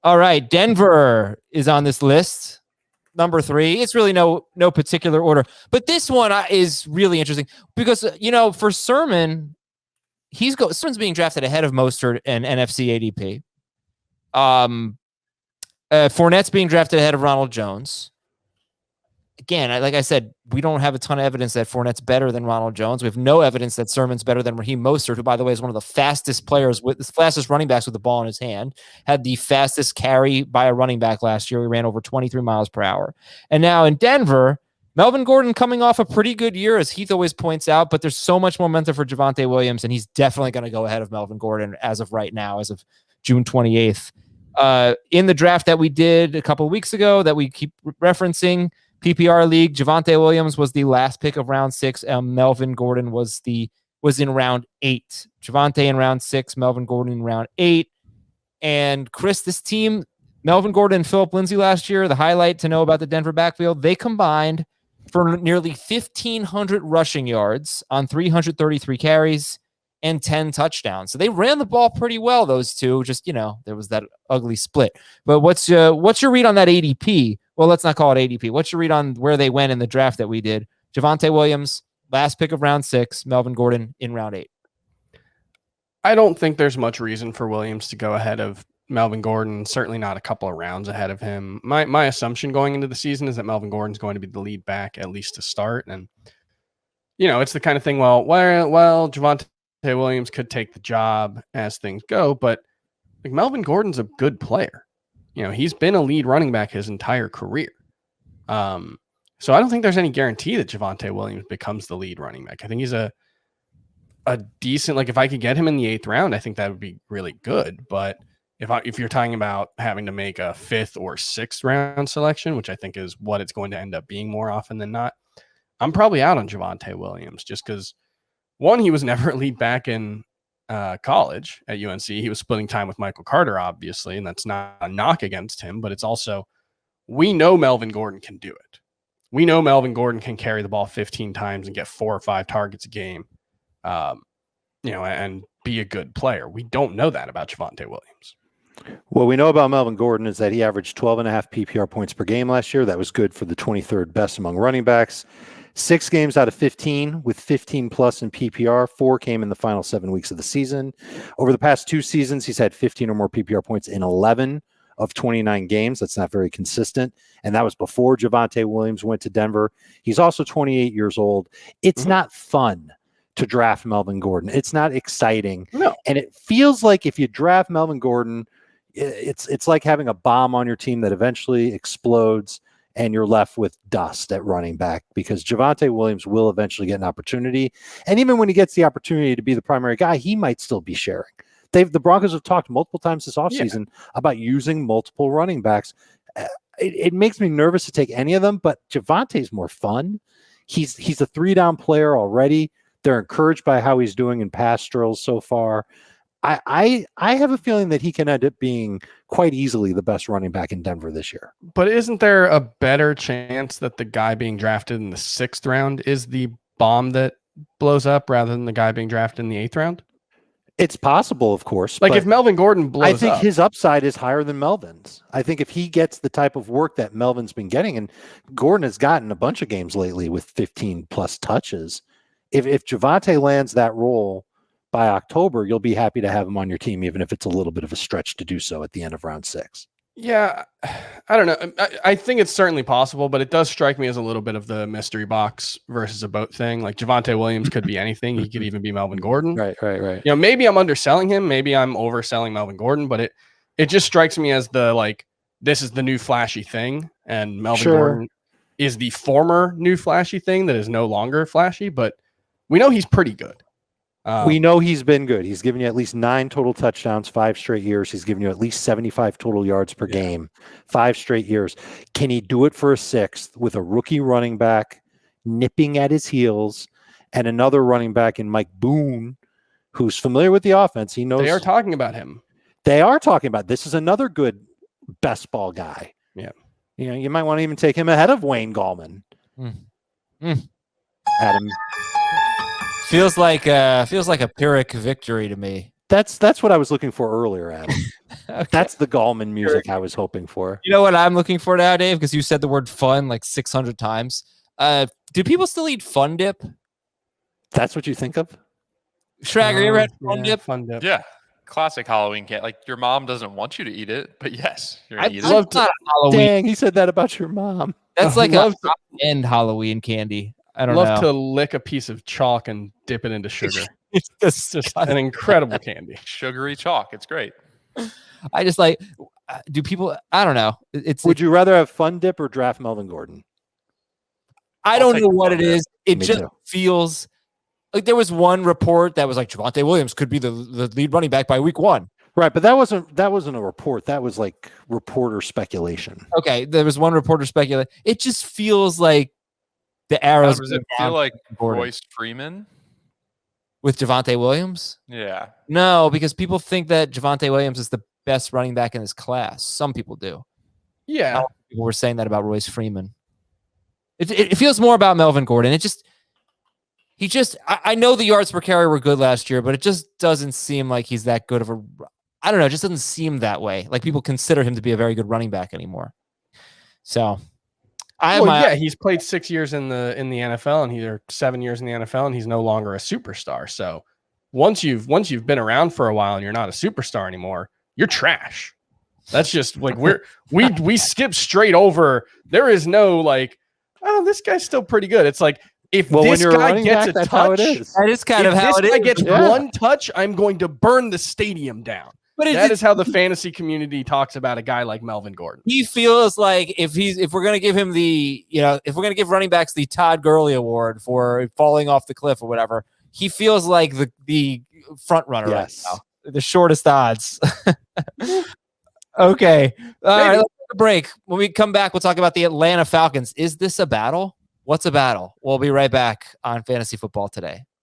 All right, Denver is on this list. Number 3. It's really no particular order, but this one is really interesting because for Sermon, Sermon's being drafted ahead of Mostert and NFC ADP. Fournette's being drafted ahead of Ronald Jones. Again, like I said, we don't have a ton of evidence that Fournette's better than Ronald Jones. We have no evidence that Sermon's better than Raheem Mostert, who, by the way, is one of the fastest running backs with the ball in his hand, had the fastest carry by a running back last year. He ran over 23 miles per hour. And now in Denver, Melvin Gordon coming off a pretty good year, as Heath always points out, but there's so much momentum for Javonte Williams, and he's definitely going to go ahead of Melvin Gordon as of right now, as of June 28th. In the draft that we did a couple of weeks ago that we keep referencing, PPR league, Javonte Williams was the last pick of round 6. Melvin Gordon was in round 8. Javonte in round 6, Melvin Gordon in round 8. And Chris, this team, Melvin Gordon and Phillip Lindsay last year, the highlight to know about the Denver backfield, they combined for nearly 1,500 rushing yards on 333 carries and 10 touchdowns. So they ran the ball pretty well, those two. Just, there was that ugly split. But what's your read on that ADP? Well, let's not call it ADP. What's your read on where they went in the draft that we did? Javonte Williams, last pick of round 6, Melvin Gordon in round 8. I don't think there's much reason for Williams to go ahead of Melvin Gordon, certainly not a couple of rounds ahead of him. My assumption going into the season is that Melvin Gordon's going to be the lead back, at least to start. And, it's the kind of thing, well, Javonte Williams could take the job as things go, but Melvin Gordon's a good player. He's been a lead running back his entire career. So I don't think there's any guarantee that Javonte Williams becomes the lead running back. I think he's a decent, if I could get him in the 8th round, I think that would be really good. But if you're talking about having to make a 5th or 6th round selection, which I think is what it's going to end up being more often than not, I'm probably out on Javonte Williams just because, one, he was never a lead back in college at UNC. He was splitting time with Michael Carter, obviously, and that's not a knock against him, but it's also, we know Melvin Gordon can do it. We know Melvin Gordon can carry the ball 15 times and get 4 or 5 targets a game, and be a good player. We don't know that about Javonte Williams. What we know about Melvin Gordon is that he averaged 12.5 PPR points per game last year. That was good for the 23rd best among running backs. 6 games out of 15 with 15 plus in PPR. 4 came in the final 7 weeks of the season. Over the past 2 seasons, he's had 15 or more PPR points in 11 of 29 games. That's not very consistent. And that was before Javonte Williams went to Denver. He's also 28 years old. It's not fun to draft Melvin Gordon. It's not exciting. No. And it feels like if you draft Melvin Gordon, it's like having a bomb on your team that eventually explodes and you're left with dust at running back, because Javonte Williams will eventually get an opportunity. And even when he gets the opportunity to be the primary guy, he might still be sharing. The Broncos have talked multiple times this offseason about using multiple running backs. It makes me nervous to take any of them, but Javonte's more fun. He's a 3-down player already. They're encouraged by how he's doing in pass drills so far. I have a feeling that he can end up being quite easily the best running back in Denver this year. But isn't there a better chance that the guy being drafted in the 6th round is the bomb that blows up rather than the guy being drafted in the 8th round? It's possible, of course. If Melvin Gordon blows up, I think his upside is higher than Melvin's. I think if he gets the type of work that Melvin's been getting, and Gordon has gotten a bunch of games lately with 15 plus touches, if Javonte lands that role by October, you'll be happy to have him on your team, even if it's a little bit of a stretch to do so at the end of round 6. Yeah, I don't know. I think it's certainly possible, but it does strike me as a little bit of the mystery box versus a boat thing. Javonte Williams could be anything. He could even be Melvin Gordon. Right. Maybe I'm underselling him. Maybe I'm overselling Melvin Gordon, but it just strikes me as this is the new flashy thing. And Melvin Gordon is the former new flashy thing that is no longer flashy, but we know he's pretty good. We know he's been good. He's given you at least 9 total touchdowns, 5 straight years. He's given you at least 75 total yards per game, 5 straight years. Can he do it for a 6th with a rookie running back nipping at his heels and another running back in Mike Boone, who's familiar with the offense? He knows. They are talking about him. They are talking about this is another good best ball guy. Yeah. You might want to even take him ahead of Wayne Gallman. Adam. Feels like a Pyrrhic victory to me. That's what I was looking for earlier, Adam. Okay. That's the Gallman music I was hoping for. You know what I'm looking for now, Dave? Because you said the word fun like 600 times. Do people still eat Fun Dip? That's what you think of? Schrager, you ever had Fun Dip? Fun Dip. Yeah. Classic Halloween candy. Like your mom doesn't want you to eat it, but yes, you're gonna eat That's it. not Halloween. Dang, he said that about your mom. That's like love a end Halloween candy. I don't Love know. to lick a piece of chalk and dip it into sugar. It's Just an incredible candy. Sugary chalk. It's great. I just like. Do people? I don't know. Would you rather have Fun Dip or draft Melvin Gordon? I I'll don't take know the what Fun it Dip. is. It Me just too. feels like there was one report that was like Javonte Williams could be the lead running back by week 1. Right, but that wasn't a report. That was like reporter speculation. Okay, there was one reporter speculating. It just feels like the arrows. Does it feel like Royce Freeman? With Javonte Williams? Yeah. No, because people think that Javonte Williams is the best running back in his class. Some people do. Yeah. People were saying that about Royce Freeman. It feels more about Melvin Gordon. I know the yards per carry were good last year, but it just doesn't seem like he's that good of a. I don't know. It just doesn't seem that way. Like people consider him to be a very good running back anymore. So, he's played 6 years in the NFL, and or 7 years in the NFL, and he's no longer a superstar. So, once you've been around for a while and you're not a superstar anymore, you're trash. That's just like we skip straight over. There is no like, oh, this guy's still pretty good. It's like if this guy gets a touch, that is kind of how it is. If this guy gets one touch, I'm going to burn the stadium down. But that is how the fantasy community talks about a guy like Melvin Gordon. He feels like if we're going to give him if we're going to give running backs the Todd Gurley Award for falling off the cliff or whatever, he feels like the front runner right now, the shortest odds. Okay. All right, let's take a break. When we come back, we'll talk about the Atlanta Falcons. Is this a battle? What's a battle? We'll be right back on Fantasy Football Today.